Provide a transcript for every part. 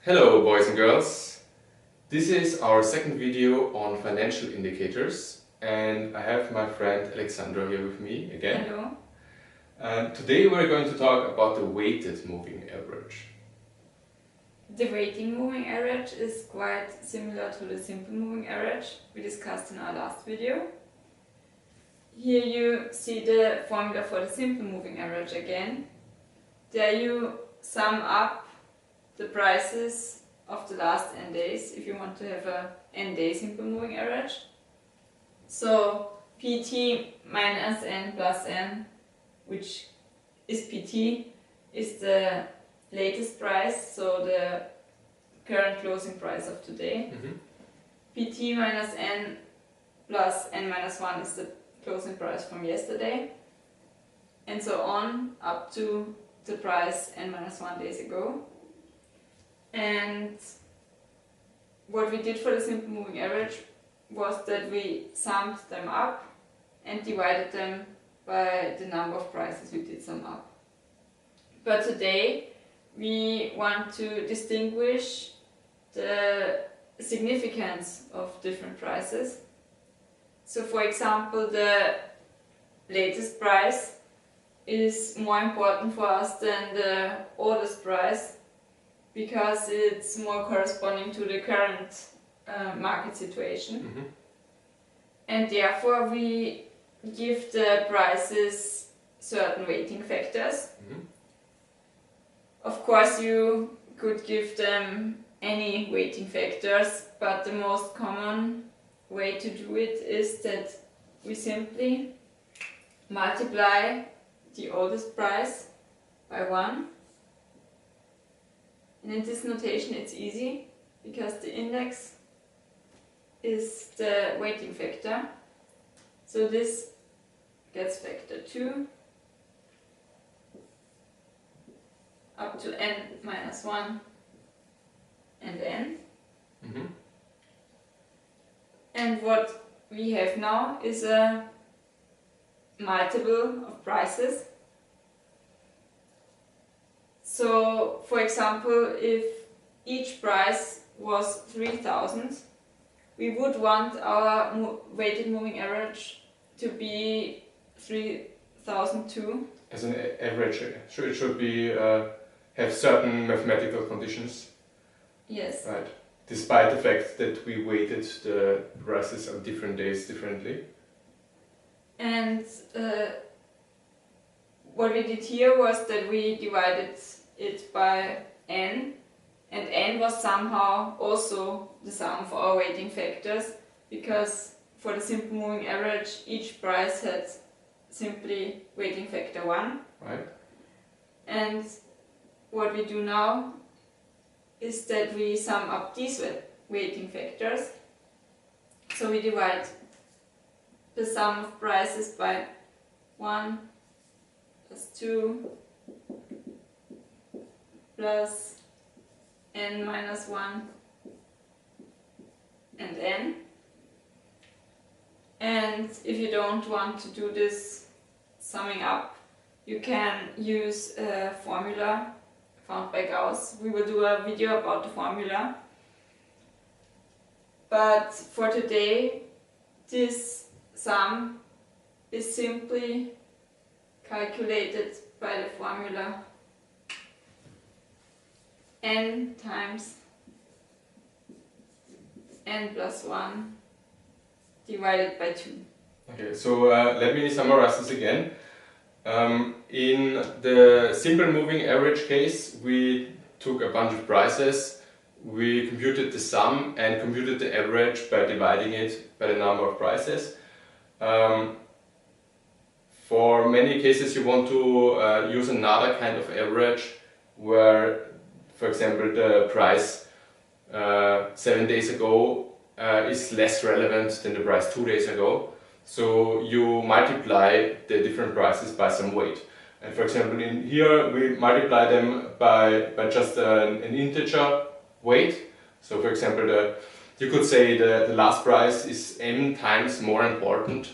Hello boys and girls, this is our second video on financial indicators and I have my friend Alexandra here with me again. Hello. Today we're going to talk about the weighted moving average. The weighted moving average is quite similar to the simple moving average we discussed in our last video. Here you see the formula for the simple moving average again. There you sum up the prices of the last n days if you want to have a n day simple moving average. So pt minus n plus n, which is pt, is the latest price, so the current closing price of today. Pt minus n plus n minus 1 is the closing price from yesterday, and so on up to the price n minus 1 days ago. And what we did for the simple moving average was that we summed them up and divided them by the number of prices we did sum up. But today we want to distinguish the significance of different prices. So for example, the latest price is more important for us than the oldest price because it's more corresponding to the current market situation. And therefore we give the prices certain weighting factors. Of course you could give them any weighting factors, but the most common way to do it is that we simply multiply the oldest price by 1. And in this notation it's easy because the index is the weighting factor. So this gets factor 2 up to n minus 1 and n. And what we have now is a multiple of prices. So for example, if each price was 3000, we would want our weighted moving average to be 3002. As an average, it should be have certain mathematical conditions. Yes. Right. Despite the fact that we weighted the prices on different days differently. And what we did here was that we divided it by n, and n was somehow also the sum of our weighting factors, because for the simple moving average each price had simply weighting factor 1. Right. And what we do now is that we sum up these weighting factors. So we divide the sum of prices by 1 plus 2 plus n minus 1 and n. And if you don't want to do this summing up, you can use a formula found by Gauss. We will do a video about the formula. But for today, this sum is simply calculated by the formula n times n plus 1 divided by 2. Okay, so let me summarize this again. In the simple moving average case, we took a bunch of prices, we computed the sum and computed the average by dividing it by the number of prices. For many cases you want to use another kind of average where, for example, the price 7 days ago is less relevant than the price 2 days ago. So you multiply the different prices by some weight. And for example, in here we multiply them by just an integer weight. So for example, you could say the last price is m times more important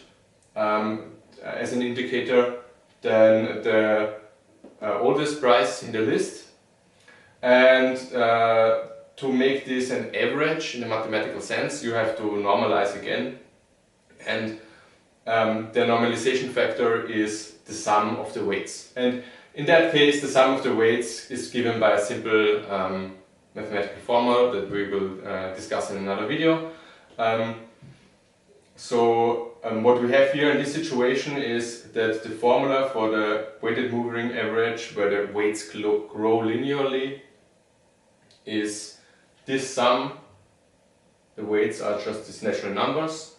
as an indicator than the oldest price in the list. And to make this an average in a mathematical sense, you have to normalize again, and the normalization factor is the sum of the weights. And in that case, the sum of the weights is given by a simple mathematical formula that we will discuss in another video. What we have here in this situation is that the formula for the weighted moving average, where the weights grow linearly, is this sum. The weights are just these natural numbers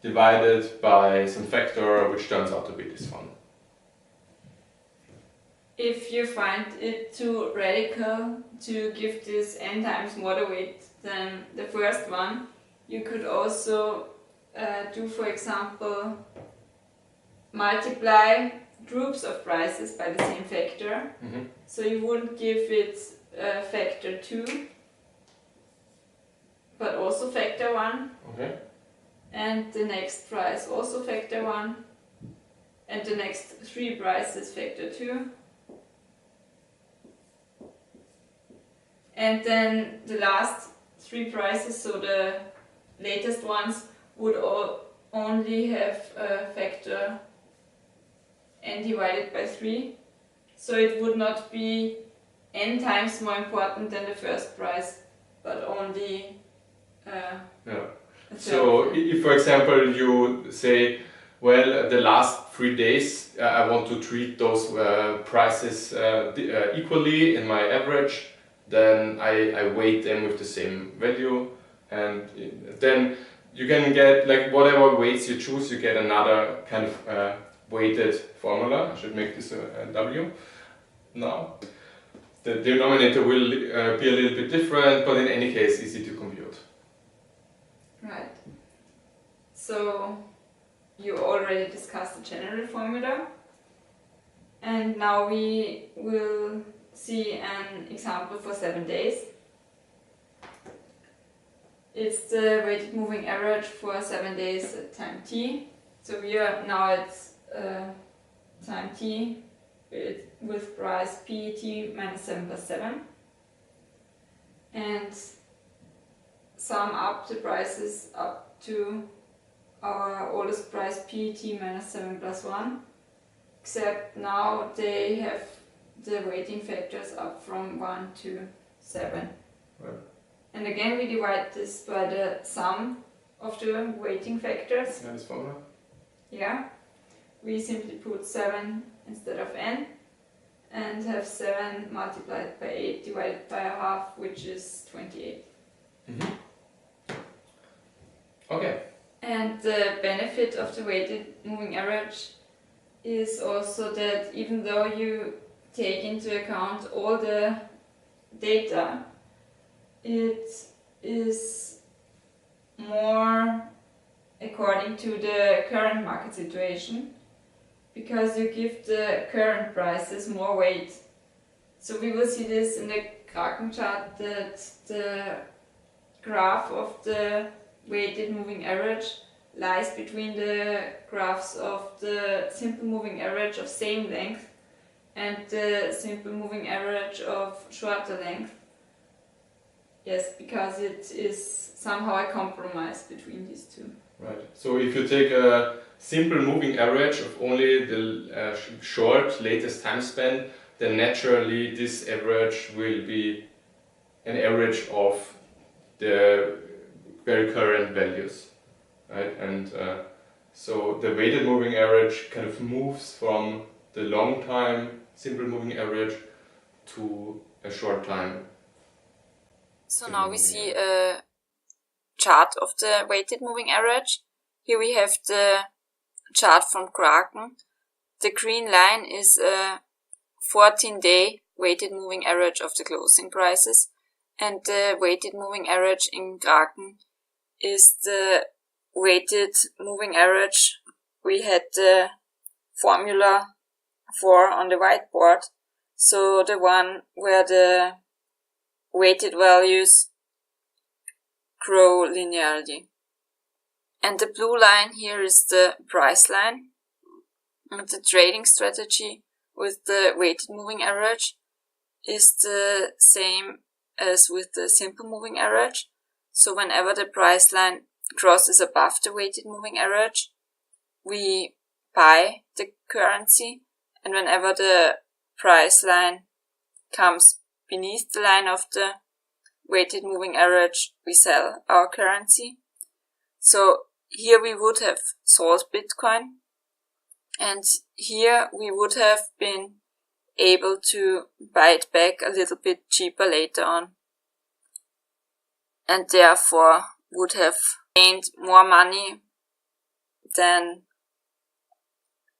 divided by some factor which turns out to be this one. If you find it too radical to give this n times more the weight than the first one, you could also do, for example, multiply groups of prices by the same factor. Mm-hmm. So you wouldn't give it factor 2, but also factor 1. Okay. And the next price also factor 1. And the next 3 prices factor 2. And then the last 3 prices, so the latest ones, would only have a factor n divided by 3. So it would not be n times more important than the first price, but only So if, for example, you say, well, the last 3 days I want to treat those prices equally in my average, then I weight them with the same value, and then you can get, like, whatever weights you choose, you get another kind of weighted formula. I should make this a W now. The denominator will be a little bit different, but in any case easy to compute. Right. So you already discussed the general formula, and now we will see an example for 7 days. It's the weighted moving average for 7 days at time t. So we are now at time t with price p(t) minus 7 plus 7. And sum up the prices up to our oldest price p(t) minus 7 plus 1. Except now they have the weighting factors up from 1 to 7. Right. And again we divide this by the sum of the weighting factors. Yeah, this formula? Yeah. We simply put 7 instead of n and have 7 multiplied by 8 divided by a half, which is 28. Mm-hmm. Okay. And the benefit of the weighted moving average is also that even though you take into account all the data, it is more according to the current market situation, because you give the current prices more weight. So we will see this in the Kraken chart, that the graph of the weighted moving average lies between the graphs of the simple moving average of same length and the simple moving average of shorter length. Yes, because it is somehow a compromise between these two. Right. So if you take a simple moving average of only the short latest time span, then naturally this average will be an average of the very current values, right? And so the weighted moving average kind of moves from the long time simple moving average to a short time. So now we see a chart of the weighted moving average. Here we have the chart from Kraken. The green line is a 14-day weighted moving average of the closing prices, and the weighted moving average in Kraken is the weighted moving average we had the formula for on the whiteboard. So the one where the weighted values grow linearly. And the blue line here is the price line. And the trading strategy with the weighted moving average is the same as with the simple moving average. So whenever the price line crosses above the weighted moving average, we buy the currency, and whenever the price line comes beneath the line of the weighted moving average, we sell our currency. So here we would have sold Bitcoin, and here we would have been able to buy it back a little bit cheaper later on, and therefore would have gained more money than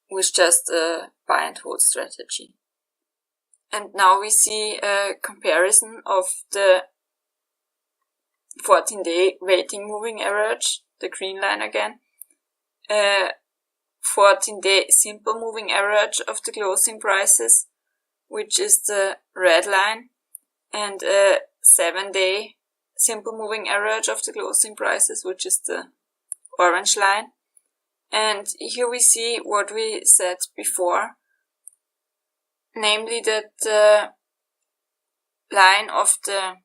with just a buy and hold strategy. And now we see a comparison of the 14-day weighting moving average, the green line again, 14-day simple moving average of the closing prices, which is the red line, and a 7-day simple moving average of the closing prices, which is the orange line. And here we see what we said before, namely that the line of the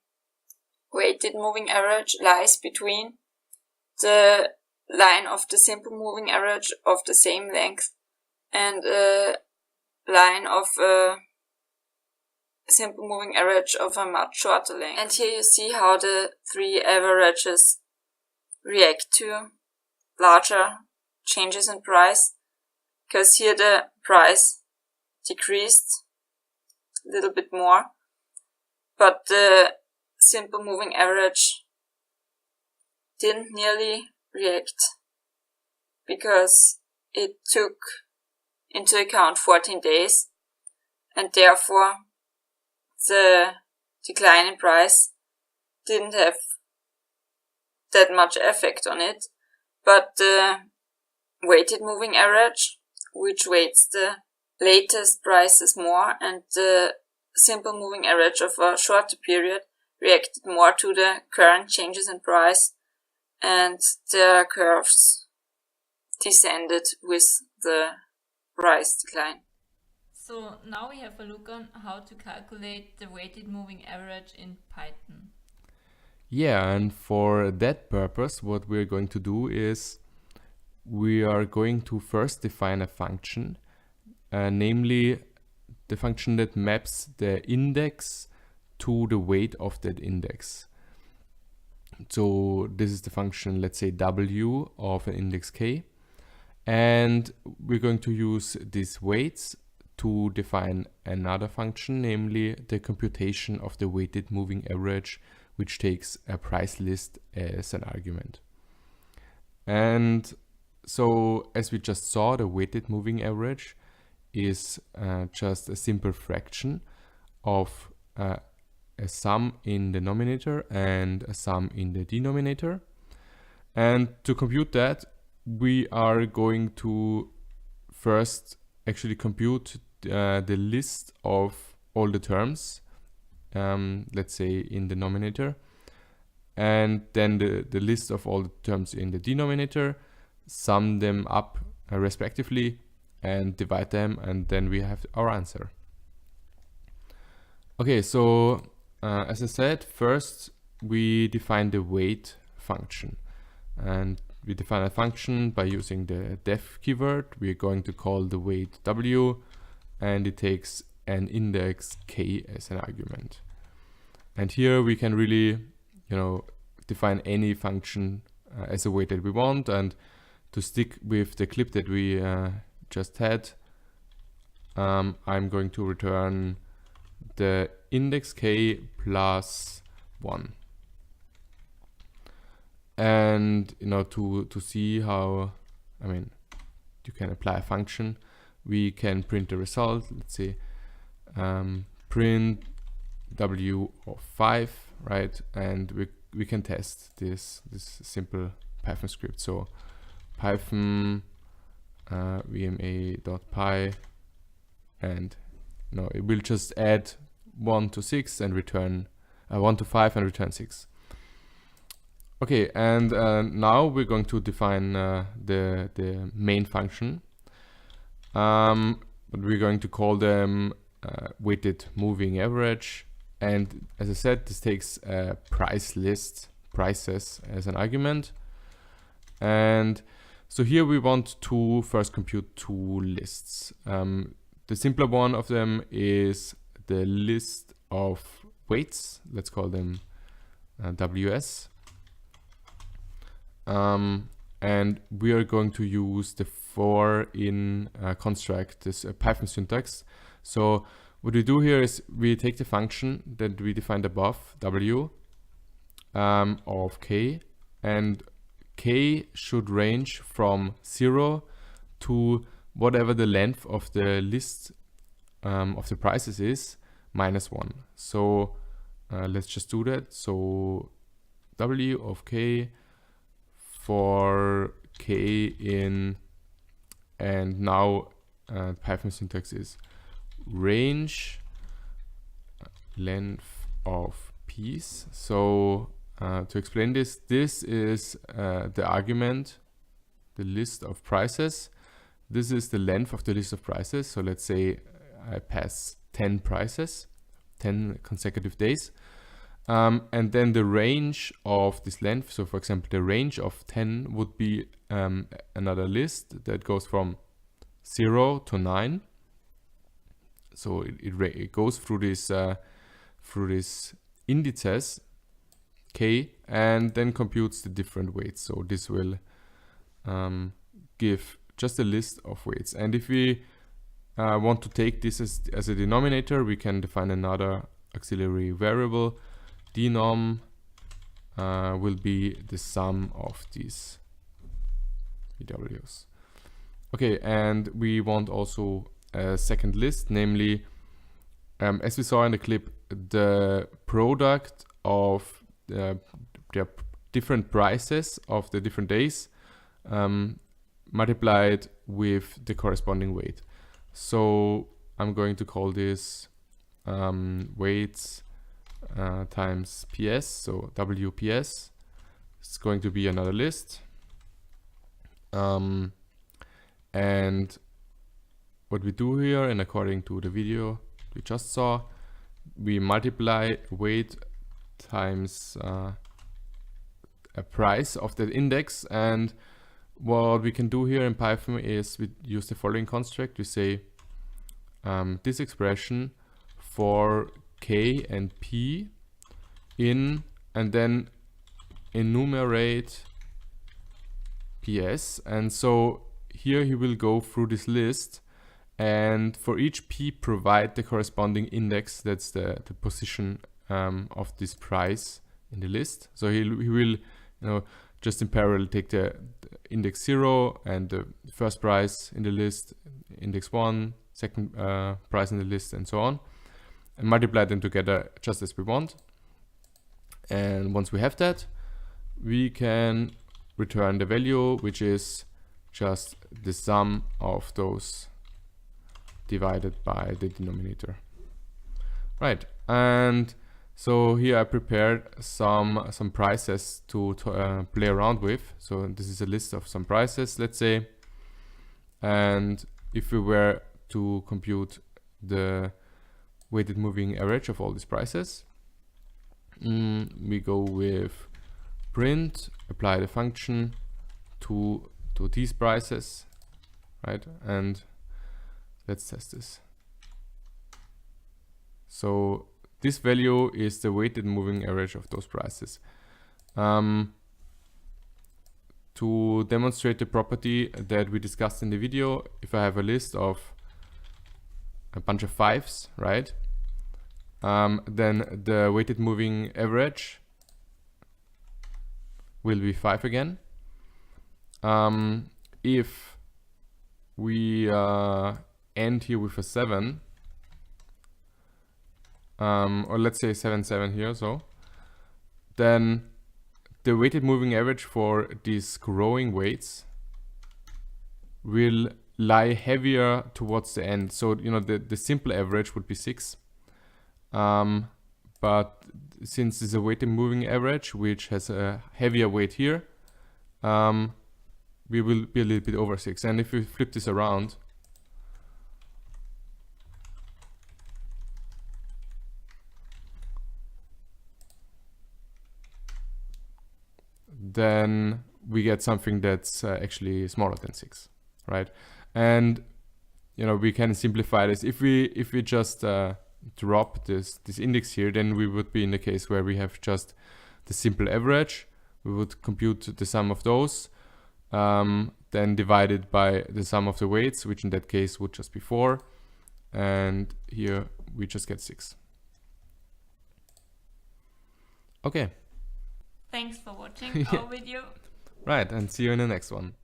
weighted moving average lies between the line of the simple moving average of the same length and a line of a simple moving average of a much shorter length. And here you see how the three averages react to larger changes in price, because here the price decreased a little bit more, but the simple moving average didn't nearly react, because it took into account 14 days, and therefore the decline in price didn't have that much effect on it. But the weighted moving average, which weights the latest prices more, and the simple moving average of a shorter period, reacted more to the current changes in price, and the curves descended with the price decline. So now we have a look on how to calculate the weighted moving average in Python. Yeah, and for that purpose, what we're going to do is we are going to first define a function, namely the function that maps the index to the weight of that index. So this is the function, let's say W of an index k, and we're going to use these weights to define another function, namely the computation of the weighted moving average, which takes a price list as an argument. And so as we just saw, the weighted moving average is just a simple fraction of a sum in the numerator and a sum in the denominator. And to compute that, we are going to first actually compute the list of all the terms, let's say in the numerator, and then the list of all the terms in the denominator, sum them up respectively and divide them, and then we have our answer. Okay, so as I said, first we define the weight function, and we define a function by using the def keyword. We're going to call the weight W, and it takes an index k as an argument. And here we can really, define any function as a weight that we want. And to stick with the clip that we just had, I'm going to return the index k plus 1. And to see how, you can apply a function, we can print the result. Let's say print W of 5, right? And we can test this simple Python script. So Python vma.py, and it will just add 1 to 6 and return 1 to 5 and return 6. Okay, and now we're going to define the main function, but we're going to call them weighted moving average and as I said, this takes a price list, prices, as an argument. And so here we want to first compute two lists. The simpler one of them is the list of weights. Let's call them WS. And we are going to use the for in construct, this Python syntax. So what we do here is we take the function that we defined above, W, of k, and k should range from 0 to whatever the length of the list of the prices is, -1. So let's just do that. So W of k for k in, and now Python syntax is range length of p's. So to explain this, this is the argument, the list of prices. This is the length of the list of prices. So let's say I pass 10 prices, 10 consecutive days. And then the range of this length, so for example, the range of 10 would be another list that goes from 0 to 9. So it goes through this indices k, and then computes the different weights. So this will give just a list of weights. And if we want to take this as a denominator, we can define another auxiliary variable. Denom will be the sum of these VWs. Okay, and we want also a second list, namely, as we saw in the clip, the product of the different prices of the different days multiplied with the corresponding weight. So I'm going to call this weights times PS, so WPS. It's going to be another list. And what we do here, and according to the video we just saw, we multiply weight times a price of the index. And what we can do here in Python is we use the following construct. We say this expression for k and p in, and then enumerate ps. And so here he will go through this list, and for each p provide the corresponding index. That's the position of this price in the list. So he will, just in parallel take the index 0 and the first price in the list, index 1, second price in the list, and so on, and multiply them together just as we want. And once we have that, we can return the value, which is just the sum of those divided by the denominator. Right, and so here I prepared some prices to play around with. So this is a list of some prices, let's say, and if we were to compute the weighted moving average of all these prices, we go with print, apply the function to these prices, right? And let's test this. So this value is the weighted moving average of those prices. To demonstrate the property that we discussed in the video, if I have a list of a bunch of 5s, right? Then the weighted moving average will be 5 again. If we end here with a 7, or let's say 7, 7 here, so then the weighted moving average for these growing weights will lie heavier towards the end. So the simple average would be 6, but since it's a weighted moving average which has a heavier weight here, we will be a little bit over 6. And if we flip this around, then we get something that's actually smaller than 6, right? And you know, we can simplify this. If we just drop this index here, then we would be in the case where we have just the simple average. We would compute the sum of those, then divided by the sum of the weights, which in that case would just be 4. And here we just get 6. Okay. Thanks for watching our video. Right, and see you in the next one.